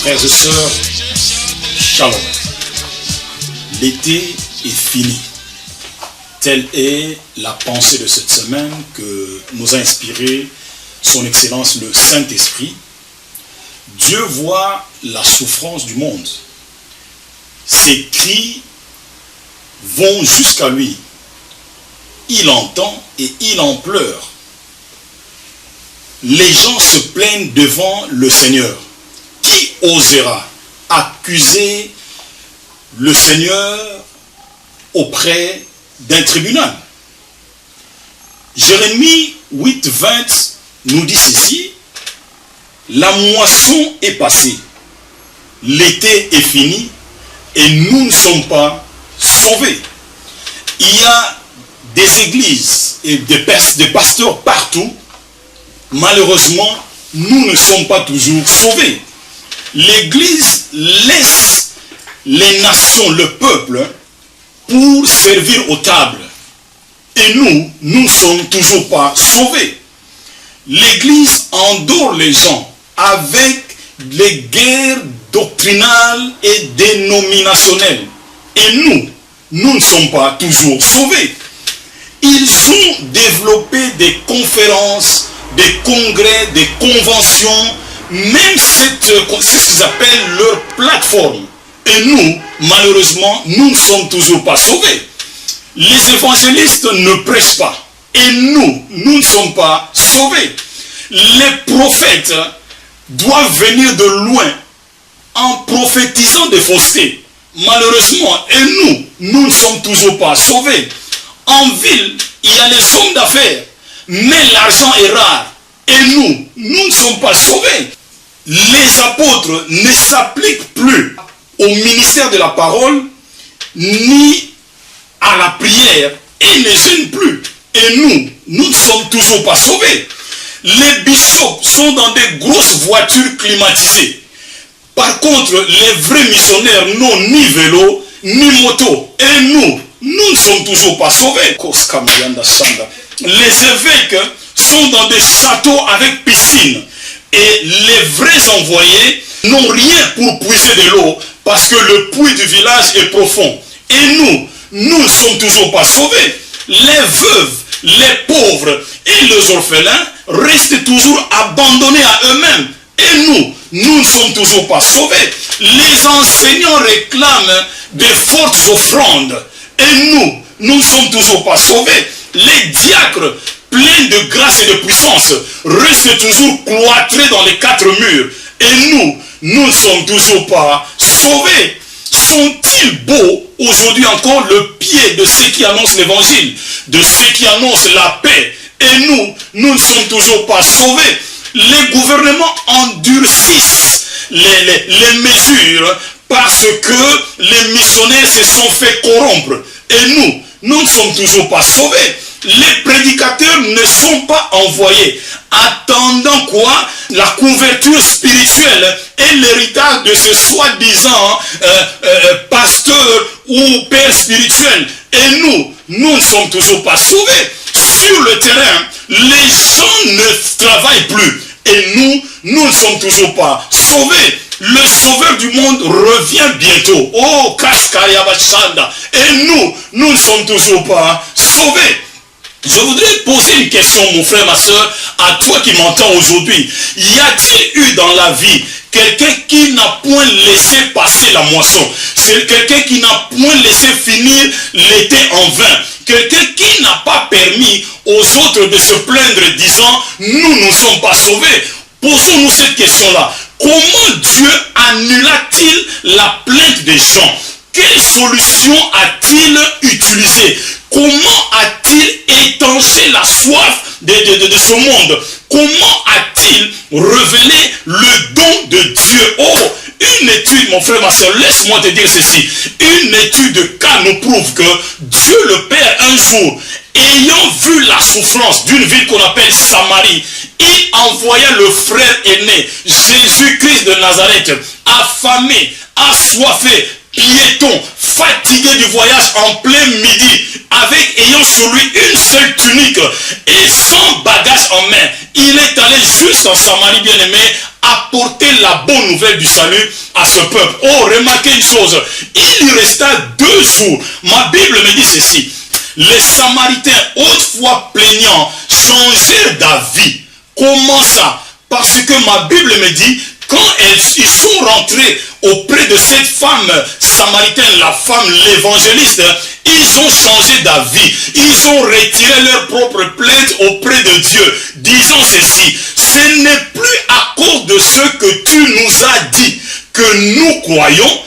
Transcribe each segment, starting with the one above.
Frères et sœurs, shalom. L'été est fini. Telle est la pensée de cette semaine que nous a inspiré son Excellence le Saint-Esprit. Dieu voit la souffrance du monde. Ses cris vont jusqu'à lui. Il entend et il en pleure. Les gens se plaignent devant le Seigneur. Qui osera accuser le Seigneur auprès d'un tribunal? Jérémie 8:20 nous dit ceci: la moisson est passée, l'été est fini et nous ne sommes pas sauvés. Il y a des églises et des pasteurs partout. Malheureusement, nous ne sommes pas toujours sauvés. L'Église laisse les nations, le peuple, pour servir aux tables. Et nous ne sommes toujours pas sauvés. L'Église endort les gens avec les guerres doctrinales et dénominationnelles. Et nous ne sommes pas toujours sauvés. Ils ont développé des conférences, des congrès, des conventions, même c'est ce qu'ils appellent leur plateforme. Et nous, malheureusement, nous ne sommes toujours pas sauvés. Les évangélistes ne prêchent pas. Et nous ne sommes pas sauvés. Les prophètes doivent venir de loin en prophétisant des faussetés. Malheureusement, et nous ne sommes toujours pas sauvés. En ville, il y a les hommes d'affaires, mais l'argent est rare. Et nous ne sommes pas sauvés. Les apôtres ne s'appliquent plus au ministère de la parole, ni à la prière, et ne jeûnent plus. Et nous ne sommes toujours pas sauvés. Les bishops sont dans des grosses voitures climatisées. Par contre, les vrais missionnaires n'ont ni vélo, ni moto. Et nous ne sommes toujours pas sauvés. Les évêques sont dans des châteaux avec piscine. Et les vrais envoyés n'ont rien pour puiser de l'eau parce que le puits du village est profond. Et nous ne sommes toujours pas sauvés. Les veuves, les pauvres et les orphelins restent toujours abandonnés à eux-mêmes. Et nous ne sommes toujours pas sauvés. Les enseignants réclament des fortes offrandes. Et nous ne sommes toujours pas sauvés. Les diacres, pleins de grâce et de puissance, restent toujours cloîtrés dans les quatre murs. Et nous ne sommes toujours pas sauvés. Sont-ils beaux aujourd'hui encore le pied de ceux qui annoncent l'évangile, de ceux qui annoncent la paix? Et nous ne sommes toujours pas sauvés. Les gouvernements endurcissent les mesures parce que les missionnaires se sont fait corrompre. Et nous ne sommes toujours pas sauvés. Les prédicateurs ne sont pas envoyés. Attendant quoi? La couverture spirituelle et l'héritage de ce soi-disant pasteur ou père spirituel. Et nous ne sommes toujours pas sauvés. Sur le terrain, les gens ne travaillent plus. Et nous ne sommes toujours pas sauvés. Le sauveur du monde revient bientôt. Oh, Kaskaya Bachanda. Et nous ne sommes toujours pas sauvés. Je voudrais poser une question, mon frère, ma soeur, à toi qui m'entends aujourd'hui. Y a-t-il eu dans la vie quelqu'un qui n'a point laissé passer la moisson? C'est quelqu'un qui n'a point laissé finir l'été en vain. Quelqu'un qui n'a pas permis aux autres de se plaindre disant « Nous ne sommes pas sauvés ». Posons-nous cette question-là. Comment Dieu annula-t-il la plainte des gens? Quelle solution a-t-il utilisée? Comment a-t-il étanché la soif de ce monde? Comment a-t-il révélé le don de Dieu? Oh, une étude, mon frère, ma soeur, laisse-moi te dire ceci. Une étude de cas nous prouve que Dieu le Père, un jour, ayant vu la souffrance d'une ville qu'on appelle Samarie, il envoya le frère aîné, Jésus-Christ de Nazareth, affamé, assoiffé, piéton, fatigué du voyage en plein midi, ayant sur lui une seule tunique et sans bagage en main. Il est allé jusqu'en Samarie, bien-aimé, apporter la bonne nouvelle du salut à ce peuple. Oh, remarquez une chose, il y resta 2 jours. Ma Bible me dit ceci: les Samaritains, autrefois plaignants, changèrent d'avis. Comment ça? Parce que ma Bible me dit, quand ils sont rentrés auprès de cette femme samaritaine, la femme l'évangéliste, ils ont changé d'avis. Ils ont retiré leur propre plainte auprès de Dieu, disant ceci: ce n'est plus à cause de ce que tu nous as dit que nous croyons,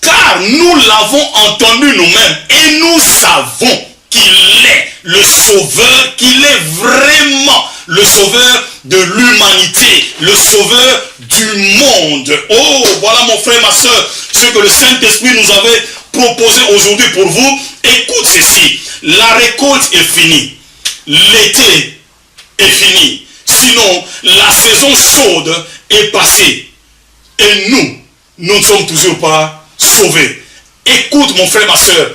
car nous l'avons entendu nous-mêmes et nous savons qu'il est le sauveur, qu'il est vraiment le sauveur de l'humanité, le sauveur du monde. Oh, voilà mon frère, ma soeur, ce que le Saint-Esprit nous avait proposé aujourd'hui pour vous. Écoute ceci: la récolte est finie, l'été est fini, sinon la saison chaude est passée et nous ne sommes toujours pas sauvés. Écoute mon frère, ma soeur,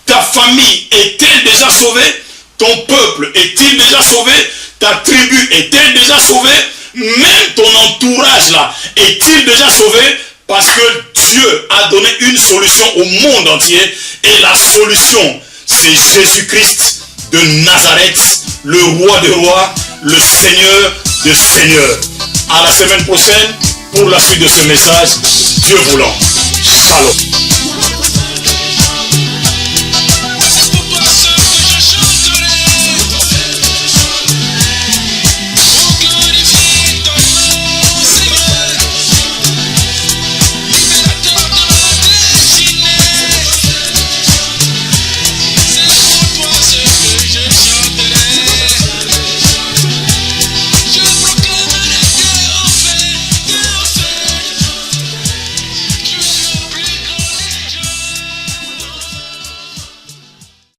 ta famille est-elle déjà sauvée? Ton peuple est-il déjà sauvé? Ta tribu est-elle déjà sauvée? Même ton entourage là est-il déjà sauvé? Parce que Dieu a donné une solution au monde entier. Et la solution, c'est Jésus-Christ de Nazareth, le roi des rois, le Seigneur des seigneurs. À la semaine prochaine pour la suite de ce message. Dieu voulant. Shalom.